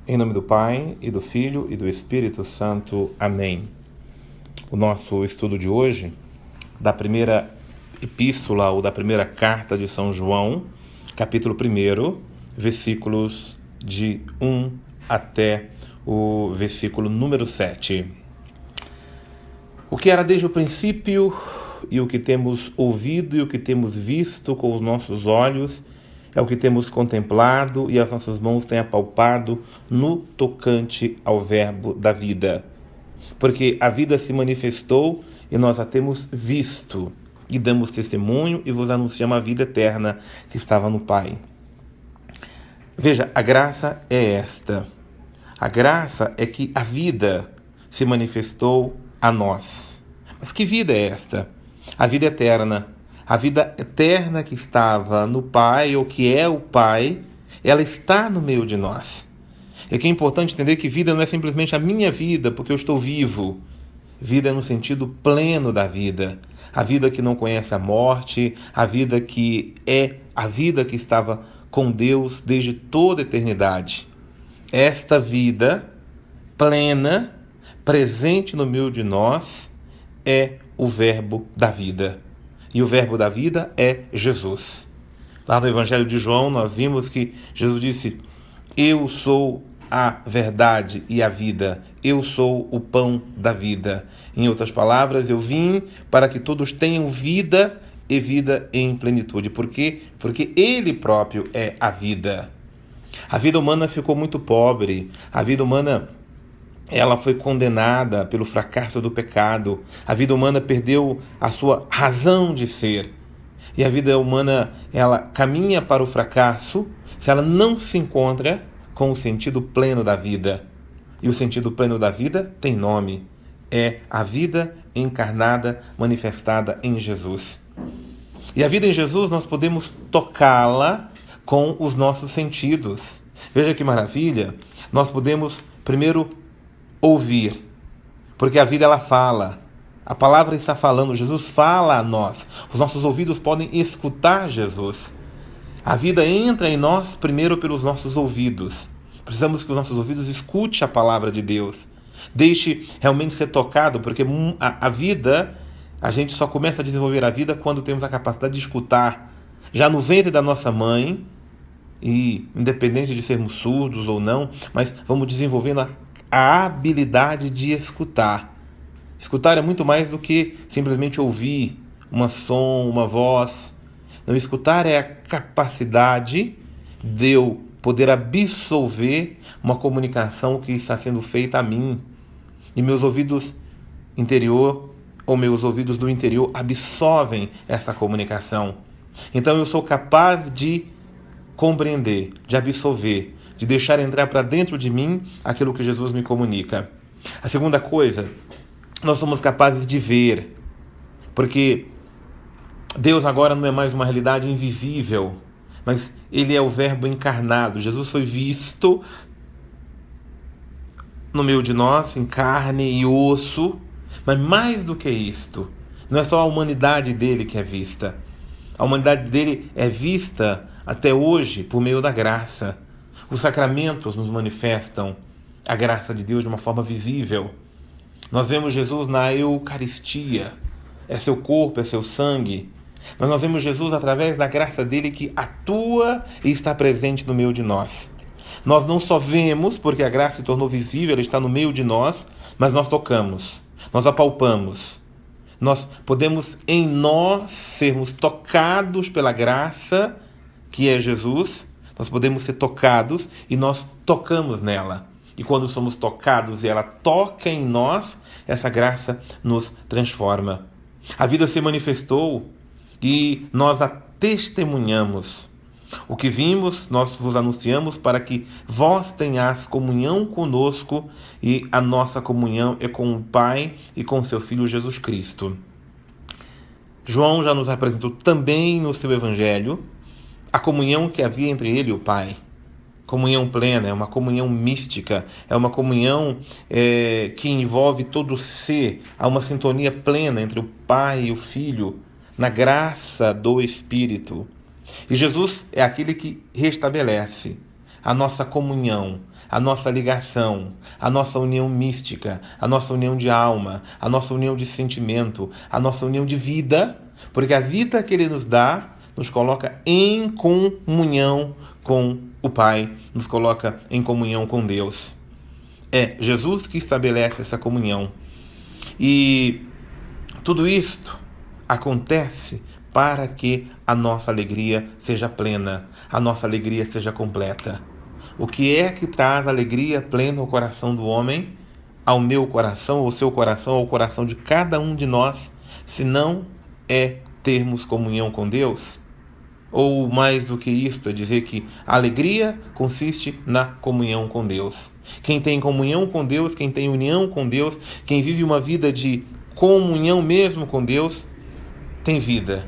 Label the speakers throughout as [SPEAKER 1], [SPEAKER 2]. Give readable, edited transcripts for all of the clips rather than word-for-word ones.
[SPEAKER 1] Em nome do Pai, e do Filho, e do Espírito Santo. Amém. O nosso estudo de hoje, da primeira epístola ou da primeira carta de São João, capítulo 1, versículos de 1 até o versículo número 7. O que era desde o princípio, e o que temos ouvido e o que temos visto com os nossos olhos, é o que temos contemplado e as nossas mãos têm apalpado no tocante ao verbo da vida. Porque a vida se manifestou e nós a temos visto, e damos testemunho e vos anunciamos a vida eterna que estava no Pai. Veja, a graça é esta. A graça é que a vida se manifestou a nós. Mas que vida é esta? A vida eterna. A vida eterna que estava no Pai, ou que é o Pai, ela está no meio de nós. É que é importante entender que vida não é simplesmente a minha vida, porque eu estou vivo. Vida é no sentido pleno da vida. A vida que não conhece a morte, a vida que é a vida que estava com Deus desde toda a eternidade. Esta vida plena, presente no meio de nós, é o verbo da vida. E o verbo da vida é Jesus. Lá no Evangelho de João, nós vimos que Jesus disse: eu sou a verdade e a vida. Eu sou o pão da vida. Em outras palavras, eu vim para que todos tenham vida e vida em plenitude. Por quê? Porque Ele próprio é a vida. A vida humana ficou muito pobre. A vida humana, ela foi condenada pelo fracasso do pecado. A vida humana perdeu a sua razão de ser. E a vida humana, ela caminha para o fracasso se ela não se encontra com o sentido pleno da vida. E o sentido pleno da vida tem nome. É a vida encarnada, manifestada em Jesus. E a vida em Jesus nós podemos tocá-la com os nossos sentidos. Veja que maravilha! Nós podemos primeiro ouvir, porque a vida ela fala. A palavra está falando, Jesus fala a nós. Os nossos ouvidos podem escutar Jesus. A vida entra em nós primeiro pelos nossos ouvidos. Precisamos que os nossos ouvidos escutem a palavra de Deus. Deixe realmente ser tocado, porque a vida, a gente só começa a desenvolver a vida quando temos a capacidade de escutar. Já no ventre da nossa mãe, e independente de sermos surdos ou não, mas vamos desenvolvendo a habilidade de escutar. Escutar é muito mais do que simplesmente ouvir uma som, uma voz. Não, escutar é a capacidade de eu poder absorver uma comunicação que está sendo feita a mim. E meus ouvidos interior, ou meus ouvidos do interior, absorvem essa comunicação. Então eu sou capaz de compreender, de absorver, de deixar entrar para dentro de mim aquilo que Jesus me comunica. A segunda coisa, nós somos capazes de ver, porque Deus agora não é mais uma realidade invisível, mas Ele é o verbo encarnado. Jesus foi visto no meio de nós, em carne e osso, mas mais do que isto, não é só a humanidade dele que é vista. A humanidade dele é vista até hoje por meio da graça. Os sacramentos nos manifestam a graça de Deus de uma forma visível. Nós vemos Jesus na Eucaristia, é seu corpo, é seu sangue. Mas nós vemos Jesus através da graça dele que atua e está presente no meio de nós. Nós não só vemos, porque a graça se tornou visível, ela está no meio de nós, mas nós tocamos, nós apalpamos. Nós podemos em nós sermos tocados pela graça que é Jesus, nós podemos ser tocados e nós tocamos nela. E quando somos tocados e ela toca em nós, essa graça nos transforma. A vida se manifestou e nós a testemunhamos. O que vimos, nós vos anunciamos para que vós tenhais comunhão conosco, e a nossa comunhão é com o Pai e com seu Filho Jesus Cristo. João já nos apresentou também no seu Evangelho a comunhão que havia entre ele e o Pai. Comunhão plena, é uma comunhão mística, é uma comunhão que envolve todo o ser, há uma sintonia plena entre o Pai e o Filho, na graça do Espírito. E Jesus é aquele que restabelece. a nossa comunhão, a nossa ligação, a nossa união mística, a nossa união de alma, a nossa união de sentimento, a nossa união de vida, porque a vida que Ele nos dá nos coloca em comunhão com o Pai, nos coloca em comunhão com Deus. É Jesus que estabelece essa comunhão. E tudo isto acontece para que a nossa alegria seja plena, a nossa alegria seja completa. O que é que traz alegria plena ao coração do homem, ao meu coração, ao seu coração, ao coração de cada um de nós, se não é termos comunhão com Deus? Ou mais do que isto, é dizer que a alegria consiste na comunhão com Deus. Quem tem comunhão com Deus, quem tem união com Deus, quem vive uma vida de comunhão mesmo com Deus, tem vida.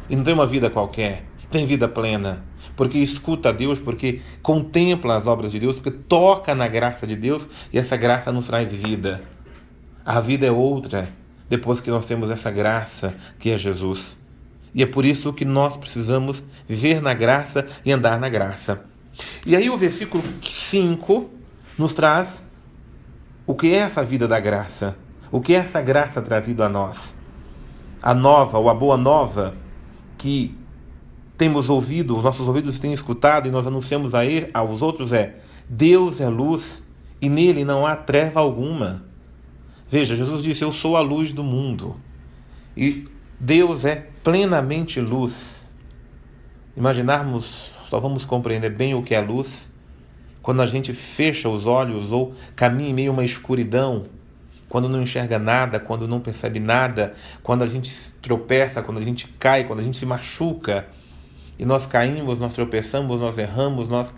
[SPEAKER 1] E não tem uma vida qualquer, tem vida plena. Porque escuta a Deus, porque contempla as obras de Deus, porque toca na graça de Deus e essa graça nos traz vida. A vida é outra depois que nós temos essa graça que é Jesus. E é por isso que nós precisamos viver na graça e andar na graça. E aí o versículo 5 nos traz o que é essa vida da graça, o que é essa graça trazida a nós. A nova, ou a boa nova, que temos ouvido, os nossos ouvidos têm escutado e nós anunciamos aos outros Deus é luz e nele não há treva alguma. Veja, Jesus disse, eu sou a luz do mundo. E Deus é plenamente luz. Imaginarmos, só vamos compreender bem o que é luz quando a gente fecha os olhos ou caminha em meio a uma escuridão, quando não enxerga nada, quando não percebe nada, quando a gente tropeça, quando a gente cai, quando a gente se machuca, e nós caímos, nós tropeçamos, nós erramos, nós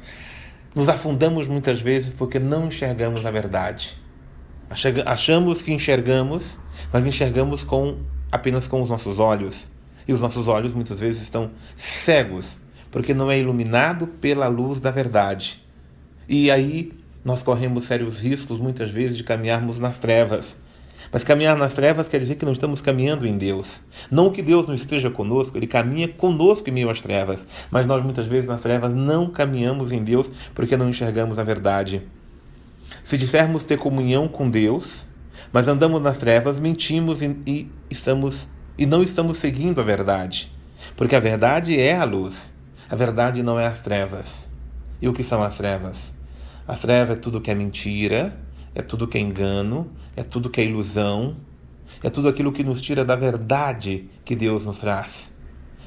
[SPEAKER 1] nos afundamos muitas vezes porque não enxergamos a verdade. Achamos que enxergamos, mas enxergamos apenas com os nossos olhos. E os nossos olhos muitas vezes estão cegos, porque não é iluminado pela luz da verdade. E aí nós corremos sérios riscos muitas vezes de caminharmos nas trevas. Mas caminhar nas trevas quer dizer que não estamos caminhando em Deus. Não que Deus não esteja conosco, Ele caminha conosco em meio às trevas. Mas nós muitas vezes nas trevas não caminhamos em Deus porque não enxergamos a verdade. Se dissermos ter comunhão com Deus, mas andamos nas trevas, mentimos e não estamos seguindo a verdade. Porque a verdade é a luz. A verdade não é as trevas. E o que são as trevas? As trevas é tudo que é mentira, é tudo que é engano, é tudo que é ilusão, é tudo aquilo que nos tira da verdade que Deus nos traz.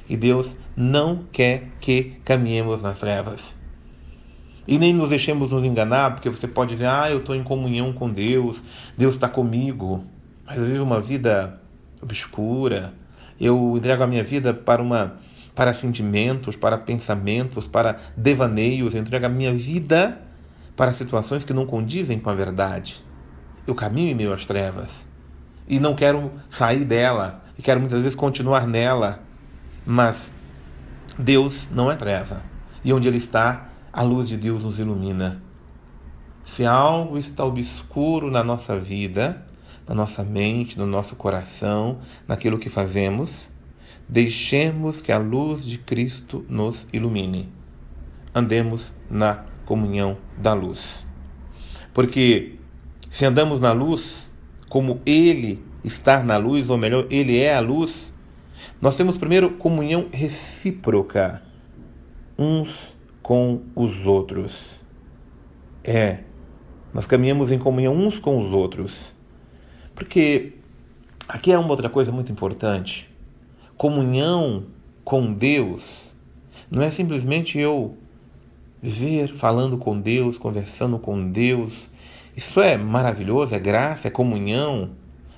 [SPEAKER 1] E Deus não quer que caminhemos nas trevas. E nem nos deixemos nos enganar, porque você pode dizer, eu estou em comunhão com Deus, Deus está comigo, mas eu vivo uma vida obscura, eu entrego a minha vida para sentimentos, para pensamentos, para devaneios, eu entrego a minha vida para situações que não condizem com a verdade. Eu caminho em meio às trevas e não quero sair dela, e quero muitas vezes continuar nela, mas Deus não é treva, e onde Ele está, a luz de Deus nos ilumina. Se algo está obscuro na nossa vida, na nossa mente, no nosso coração, naquilo que fazemos, deixemos que a luz de Cristo nos ilumine. Andemos na comunhão da luz. Porque se andamos na luz, como Ele está na luz, ou melhor, Ele é a luz, nós temos primeiro comunhão recíproca uns com os outros. Nós caminhamos em comunhão uns com os outros. Porque aqui é uma outra coisa muito importante. Comunhão com Deus não é simplesmente eu viver falando com Deus, conversando com Deus. Isso é maravilhoso, é graça, é comunhão.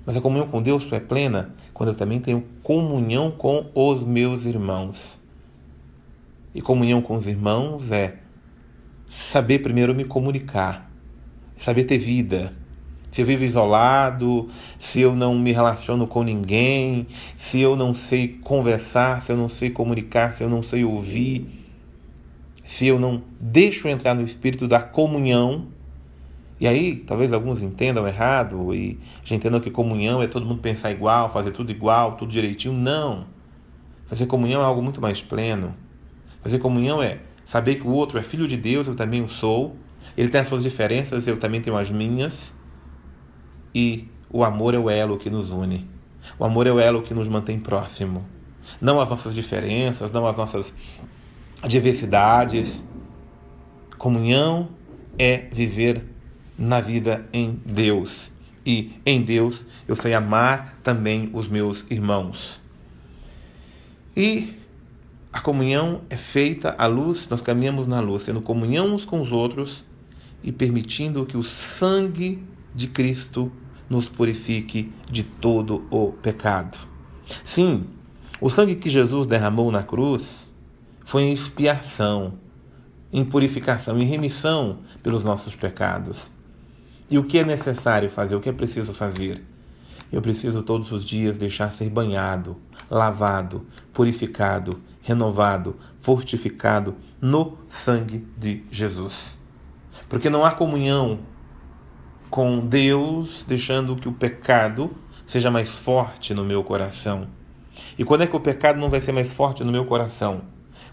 [SPEAKER 1] Mas a comunhão com Deus é plena quando eu também tenho comunhão com os meus irmãos. E comunhão com os irmãos é saber primeiro me comunicar, saber ter vida. Se eu vivo isolado, se eu não me relaciono com ninguém, se eu não sei conversar, se eu não sei comunicar, se eu não sei ouvir, se eu não deixo entrar no espírito da comunhão. E aí, talvez alguns entendam errado e já entendam que comunhão é todo mundo pensar igual, fazer tudo igual, tudo direitinho. Não. Fazer comunhão é algo muito mais pleno. Fazer comunhão é Saber que o outro é filho de Deus, eu também o sou. Ele tem as suas diferenças, eu também tenho as minhas. E o amor é o elo que nos une. O amor é o elo que nos mantém próximo. Não as nossas diferenças, não as nossas diversidades. Comunhão é viver na vida em Deus. E em Deus eu sei amar também os meus irmãos. E a comunhão é feita à luz, nós caminhamos na luz, tendo comunhão uns com os outros e permitindo que o sangue de Cristo nos purifique de todo o pecado. Sim, o sangue que Jesus derramou na cruz foi em expiação, em purificação, em remissão pelos nossos pecados. E o que é necessário fazer? O que é preciso fazer? Eu preciso todos os dias deixar ser banhado, lavado, purificado, renovado, fortificado no sangue de Jesus. Porque não há comunhão com Deus deixando que o pecado seja mais forte no meu coração. E quando é que o pecado não vai ser mais forte no meu coração?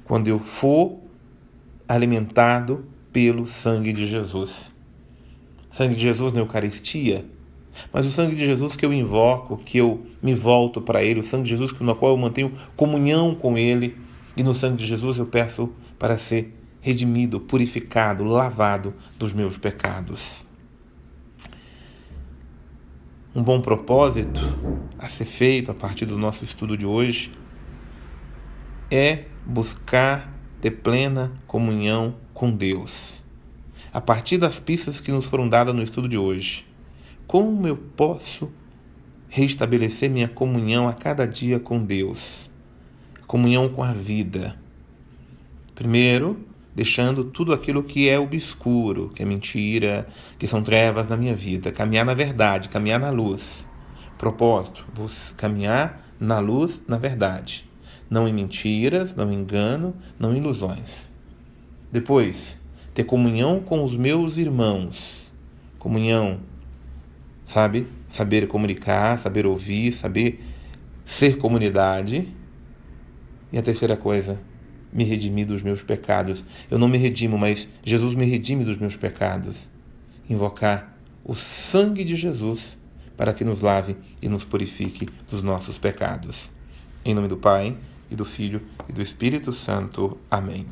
[SPEAKER 1] Quando eu for alimentado pelo sangue de Jesus. Sangue de Jesus na Eucaristia, mas o sangue de Jesus que eu invoco, que eu me volto para Ele, o sangue de Jesus no qual eu mantenho comunhão com Ele, e no sangue de Jesus eu peço para ser redimido, purificado, lavado dos meus pecados. Um bom propósito a ser feito a partir do nosso estudo de hoje é buscar ter plena comunhão com Deus. A partir das pistas que nos foram dadas no estudo de hoje, como eu posso restabelecer minha comunhão a cada dia com Deus? Comunhão com a vida. Primeiro, deixando tudo aquilo que é obscuro, que é mentira, que são trevas na minha vida. Caminhar na verdade, caminhar na luz. Propósito, vou caminhar na luz, na verdade. Não em mentiras, não em engano, não em ilusões. Depois, ter comunhão com os meus irmãos. Comunhão, sabe? Saber comunicar, saber ouvir, saber ser comunidade. E a terceira coisa, me redimir dos meus pecados. Eu não me redimo, mas Jesus me redime dos meus pecados. Invocar o sangue de Jesus para que nos lave e nos purifique dos nossos pecados. Em nome do Pai, e do Filho, e do Espírito Santo. Amém.